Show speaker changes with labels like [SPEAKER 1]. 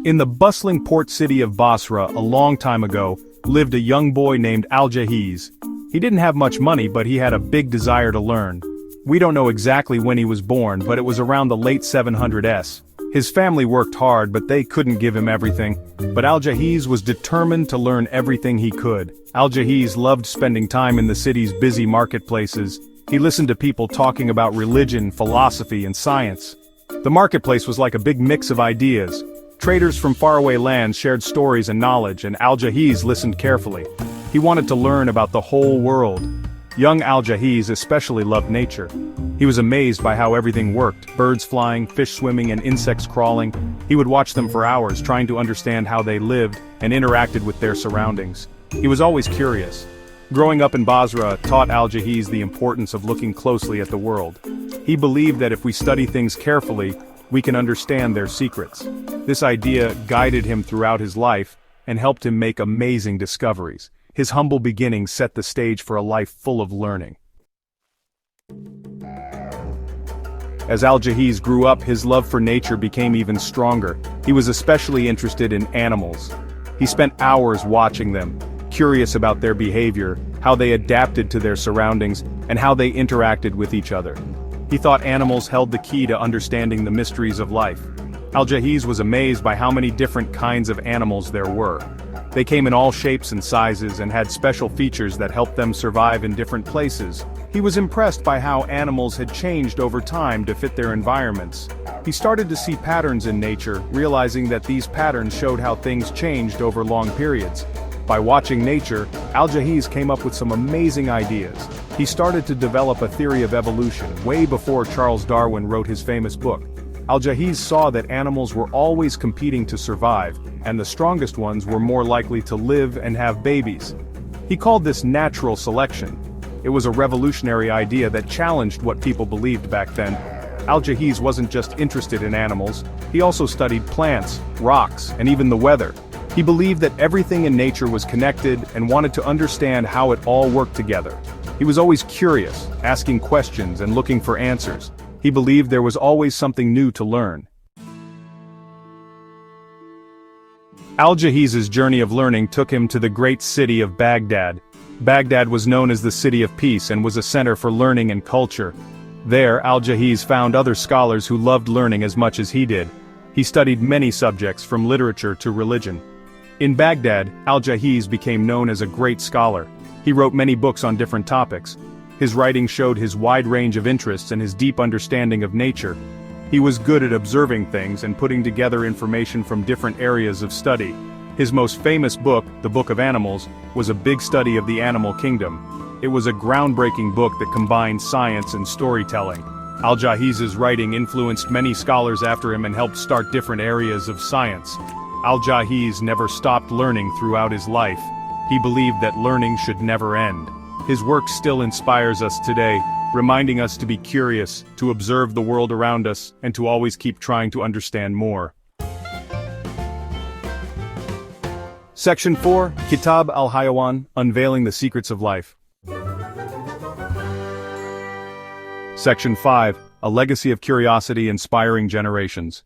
[SPEAKER 1] In the bustling port city of Basra a long time ago, lived a young boy named Al-Jahiz. He didn't have much money, but he had a big desire to learn. We don't know exactly when he was born, but it was around the late 700s. His family worked hard, but they couldn't give him everything. But Al-Jahiz was determined to learn everything he could. Al-Jahiz loved spending time in the city's busy marketplaces. He listened to people talking about religion, philosophy, and science. The marketplace was like a big mix of ideas. Traders from faraway lands shared stories and knowledge, and Al-Jahiz listened carefully. He wanted to learn about the whole world. Young Al-Jahiz especially loved nature. He was amazed by how everything worked: birds flying, fish swimming, and insects crawling. He would watch them for hours, trying to understand how they lived and interacted with their surroundings. He was always curious. Growing up in Basra taught Al-Jahiz the importance of looking closely at the world. He believed that if we study things carefully, we can understand their secrets. This idea guided him throughout his life and helped him make amazing discoveries. His humble beginnings set the stage for a life full of learning. As Al-Jahiz grew up, his love for nature became even stronger. He was especially interested in animals. He spent hours watching them, curious about their behavior, how they adapted to their surroundings, and how they interacted with each other. He thought animals held the key to understanding the mysteries of life. Al-Jahiz was amazed by how many different kinds of animals there were. They came in all shapes and sizes and had special features that helped them survive in different places. He was impressed by how animals had changed over time to fit their environments. He started to see patterns in nature, realizing that these patterns showed how things changed over long periods. By watching nature, Al-Jahiz came up with some amazing ideas. He started to develop a theory of evolution way before Charles Darwin wrote his famous book. Al-Jahiz saw that animals were always competing to survive, and the strongest ones were more likely to live and have babies. He called this natural selection. It was a revolutionary idea that challenged what people believed back then. Al-Jahiz wasn't just interested in animals, he also studied plants, rocks, and even the weather. He believed that everything in nature was connected and wanted to understand how it all worked together. He was always curious, asking questions and looking for answers. He believed there was always something new to learn. Al-Jahiz's journey of learning took him to the great city of Baghdad. Baghdad was known as the City of Peace and was a center for learning and culture. There, Al-Jahiz found other scholars who loved learning as much as he did. He studied many subjects, from literature to religion. In Baghdad, Al-Jahiz became known as a great scholar. He wrote many books on different topics. His writing showed his wide range of interests and his deep understanding of nature. He was good at observing things and putting together information from different areas of study. His most famous book, The Book of Animals, was a big study of the animal kingdom. It was a groundbreaking book that combined science and storytelling. Al-Jahiz's writing influenced many scholars after him and helped start different areas of science. Al-Jahiz never stopped learning throughout his life. He believed that learning should never end. His work still inspires us today, reminding us to be curious, to observe the world around us, and to always keep trying to understand more. Section 4, Kitab, al-Hayawan, Unveiling the Secrets of Life. Section 5, A Legacy of Curiosity Inspiring Generations.